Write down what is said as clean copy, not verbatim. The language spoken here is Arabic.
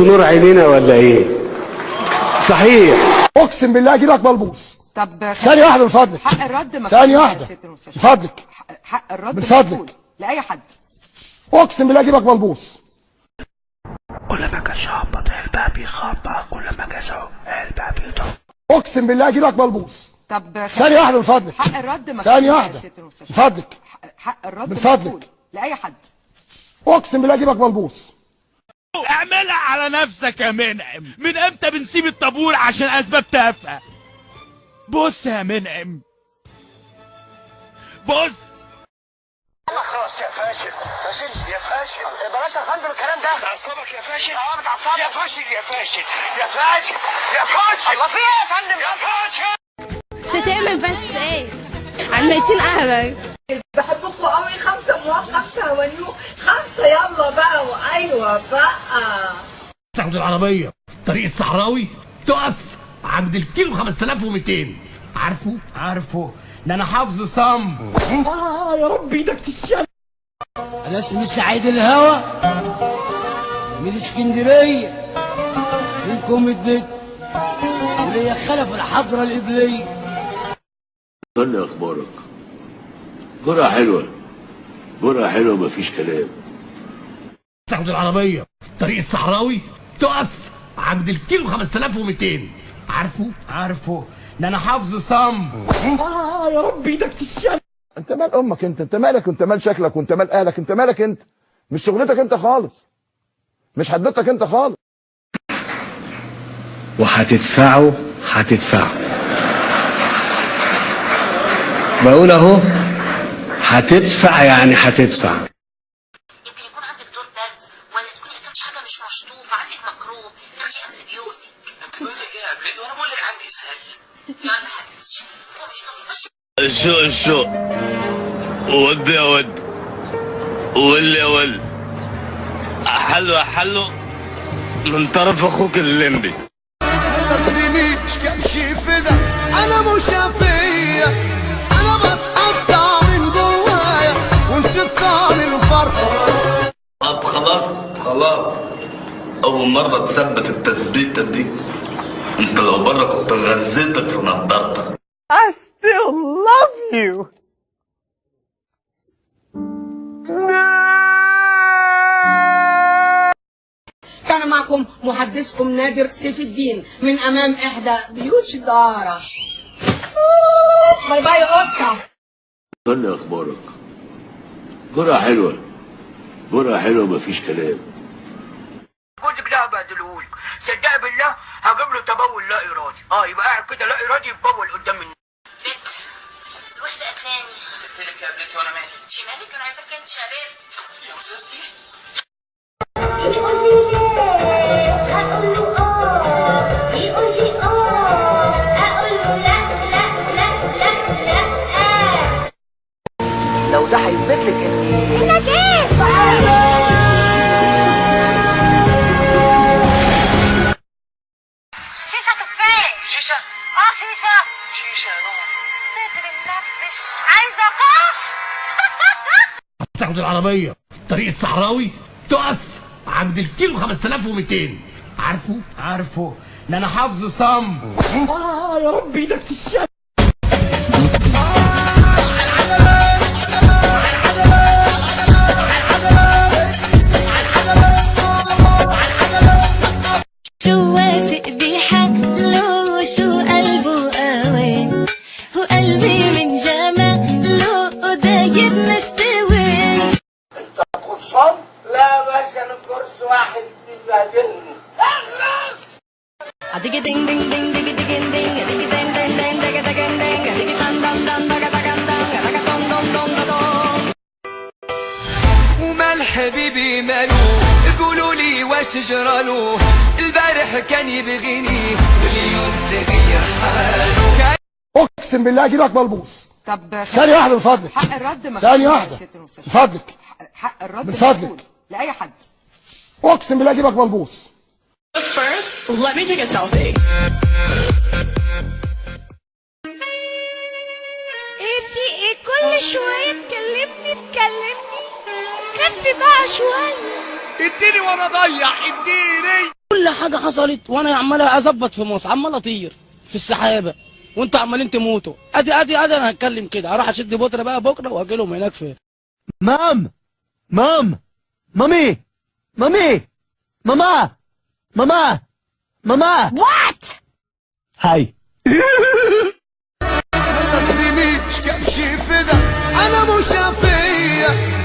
نور عينينا ولا ايه؟ صحيح. اقسم بالله اجيبك ملبوس. طب ثانية واحدة من فضلك. حق الرد مكتوب. ثانية واحدة من فضلك. حق الرد من فضلك لأي حد. اقسم بالله اجيبك ملبوس. كل ما كان شخبط الباب يخبط، كل ما كان الباب يضرب. اقسم بالله اجيبك ملبوس. طب ثانية واحدة من فضلك. حق الرد مكتوب. ثانية واحدة من فضلك. حق الرد من فضلك لأي حد. اقسم بالله اجيبك ملبوس. اعملها على نفسك يا منعم. من امتى بنسيب الطابور عشان اسباب تافهه؟ بص يا منعم، بص. خلاص يا فاشل. فاشل يا فاشل. بلاش يا فندم الكلام ده. بتعصبك يا فاشل. بتعصبك يا فاشل. يا فاشل يا فاشل يا فاشل. الله في ايه يا فندم؟ يا فاشل. شتايم فاشل ايه؟ عن ميتين اهلك. بحبكم قوي. 5 موقف ونيو 5 يلا بقى. وايوه بقى. تاخد العربيه الطريق الصحراوي تقف عند الكيلو 5200. عارفه ده انا حافظه صم. يا رب ايدك تشال. انا اسمي سعيد الهوى من اسكندريه، منكم الدك وليا خلف الحضره القبليه. قول لي اخبارك. جرعه حلوه، جرعه حلوه مفيش كلام. تاخد العربيه الطريق الصحراوي تقف عند الكيلو 5200. عارفه ده انا حافظه صم. يا رب ايدك تشال. انت مال امك انت مالك، انت مال شكلك، وانت مال اهلك، انت مالك انت. مش شغلتك انت خالص، مش حدوتك انت خالص. وهتدفعوا بقول اهو، هتدفع يعني هتدفع. يمكن يكون عندك دور برد، ولا تكوني اكلتي حاجه مش مشطوفه، عندك مكروب، تاخدي انتبيوتك. انت بقول لك ايه يا قبلتي وانا بقول لك عندي اسهال. يلا حبيبتي الشوق ود يا ود، ول يا ول، حلو من طرف اخوك الليمبي. ما تخلينيش كمشي فدا، انا مش فيا، انا بتقطع من جوايا ونسيت طعم الفرح. طب خلاص اول مره تثبت التثبيته دي. انت لو بره كنت غزيتك في نضارتك. I still love you. كان معكم محدثكم نادر سيف الدين من امام احدى بيوت الدارة. باي باي قطة. قول لي اخبارك. جرعه حلوه مفيش كلام. جوزك ده هبهدلهولك، صدق بالله هجيب له تبول لا ارادي. يبقى قاعد كده لا ارادي يتبول قدام الناس. بنت الوحده قتلاني. قلت لك يا قبلتي وانا مالي. انت مالك؟ انا عايزاك انت يا بنت. يا مصيبتي. يقول لي ليه؟ هقول له يقول لي هقول له لا. لو ده هيثبت لك انك ايه؟ شيشه تفاح. شيشه شيشه يا نهار. صدر منفش، عايزه كح. تاخد العربيه الطريق الصحراوي تقف عند الكيلو 5200. عارفه ده انا حافظه صم. يا رب ايدك تشال. شو واثق بحاله، شو قلبه قوي، وقلبي من جماله دايب مستوي. انت قرصان؟ لا بس انا قرص واحد يبهدلني. اخلص. ديجي دينج دينج دينج ديجي ديجي دينج ديجي دينج دينج دينج ديجي دينج دينج ديجي دان دان دان دان دان دان دان دان دان دان. ومال حبيبي مالو؟ قولوا لي واش جرالو؟ البارح كان يبغيني، اليوم تغير حاله. اقسم بالله اجيبك ملبوس. طب ثانية واحدة من فضلك. حق الرد مكتوب. ثانية واحدة من فضلك. حق الرد من فضلك لأي حد. اقسم بالله اجيبك ملبوس. First, let me take a selfie. ايه في ايه كل شوية تكلمني؟ خفي بقى شوية. اديني وانا اضيع، اديني. حاجه حصلت وانا عمال اظبط في مصر، عمال اطير في السحابه وانتوا عمالين تموتوا. ادي انا هتكلم كده، هروح اشد بودره بقى بكره واجي لهم هناك في مامي ماما وات هاي ما تخدميش كبشي فدا انا مش فيا